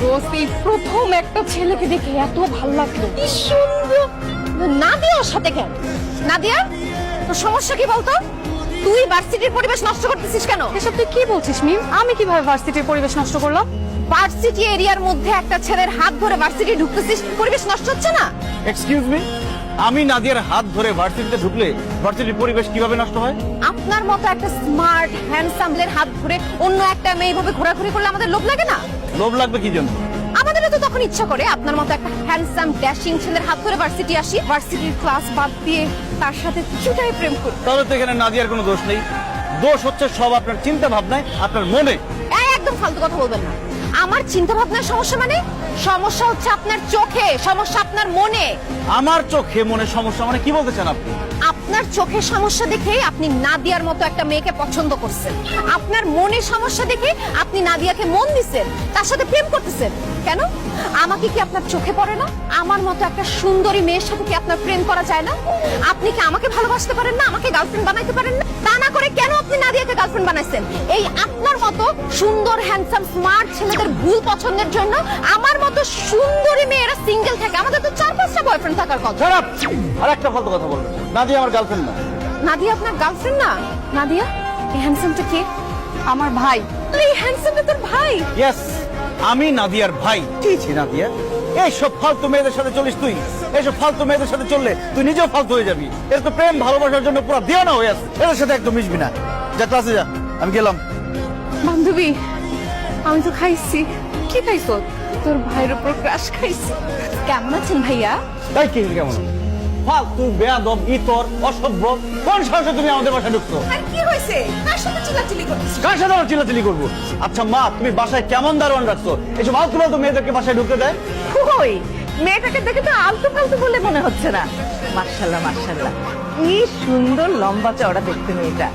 দোস্ত এই প্রথম একটা ছেলেকে দেখে এত ভালো লাগলো, কি সুন্দর। নাদিয়ার সাথে কেন? নাদিয়া, তোর সমস্যা কি বলতো? তুই ভার্সিটির পরিবেশ নষ্ট করতেছিস কেন? এসব তুই কি বলছিস মিম? আমি কিভাবে ভার্সিটির পরিবেশ নষ্ট করলাম? ভার্সিটি এরিয়ার মধ্যে একটা ছেলের হাত ধরে ভার্সিটি ঢুকতেছিস, পরিবেশ নষ্ট হচ্ছে না? এক্সকিউজ মি, আমি নাদিয়ার হাত ধরে ভার্সিটিতে ঢুকলে ভার্সিটির পরিবেশ কিভাবে নষ্ট হয়? আপনার মতো একটা স্মার্ট হ্যান্ডসামদের হাত ধরে অন্য একটা মেয়ে এইভাবে ঘোরাঘুরি করলে আমাদের লোভ লাগে না? লোভ লাগবে কি জন্য? আমাদেরও তো তখন ইচ্ছা করে আপনার মতো একটা হ্যান্ডসাম ড্যাশিং ছেলের হাত ধরে ভার্সিটি আসি, ভার্সিটির ক্লাস বাদ দিয়ে তার সাথে চুটাই প্রেম করি। তাহলে তো এখানে নাদিয়ার কোনো দোষ নেই, দোষ হচ্ছে সব আপনার চিন্তা ভাবনায়, আপনার মনে। একদম ফালতু কথা বলবেন না। আমার চিন্তা ভাবনার সমস্যা মানে? সমস্যা হচ্ছে আপনার চোখে, সমস্যা আপনার মনে। আমার চোখে মনে সমস্যা মানে কি বলতে চান আপনি? আপনার চোখে সমস্যা দেখে আপনি নাদিয়ার মতো একটা মেয়েকে পছন্দ করছেন। আপনার মনে সমস্যা দেখে আপনি নাদিয়াকে মন দিচ্ছেন, তার সাথে প্রেম করতেছেন। কেন? আমাকে কি আপনার চোখে পড়ে না? আমার মতো একটা সুন্দরী মেয়ের সাথে কি আপনার প্রেম করা যায় না? আপনি কি আমাকে ভালোবাসতে পারেন না? আমাকে গার্লফ্রেন্ড বানাইতে পারেন না? তা না করে কেন আপনি নাদিয়াকে গার্লফ্রেন্ড বানাইছেন? এই আপনার মতো সুন্দর হ্যান্ডসাম স্মার্ট ছেলেদের ভুল পছন্দের জন্য আমার মতো সুন্দরী মেয়েরা সিঙ্গেল থাকে। আমাদের তো 4-5টা বয়ফ্রেন্ড থাকার কথা। Shut up! আর একটা ফালতু কথা বলবেন না। নাদিয়া আমার গার্লফ্রেন্ড না। নাদিয়া আপনার গার্লফ্রেন্ড না? নাদিয়া, এই হ্যান্ডসামটা কে? আমার ভাই। এই হ্যান্ডসামটা তোর ভাই? ইয়েস, আমি নাদিয়ার ভাই। ছি নাদিয়া, এইসব ফালতু মেয়েদের সাথে চলিস তুই? এইসব ফালতু মেয়েদের সাথে চললে তুই নিজেও ফালতু হয়ে যাবি। এর তো প্রেম ভালোবাসার জন্য পুরো দেওয়ানা হয়ে আছে। এদের সাথে একদম মিশবি না। যা ক্লাসে যা, আমি গেলাম। বান্ধবী, আমি তো খাইছি। কি খাইছো? তোর ভাইয়ের উপর ক্রাশ খাইছি। কেমন আছেন ভাইয়া? তাই কি কেমন? ফালতু বেয়াদব ইতর অসভ্য, কোন সাহসে তুমি আমাদের বাসায় ঢুকছো? আর কি হয়েছে? কার সাথে চিল্লাচিল্লি করতেছিস? কার সাথে আমার চিল্লাচিল্লি করবো? আচ্ছা মা, তুমি বাসায় কেমন দারোয়ান রাখছো? এসব ফালতু ফালতু মেয়েদেরকে বাসায় ঢুকতে দেয়? কই, মেয়েটাকে দেখে তো আলতু ফালতু বলে মনে হচ্ছে না। মাশাআল্লাহ মাশাআল্লাহ, কি সুন্দর লম্বা চওড়া দেখতে মেয়েটা।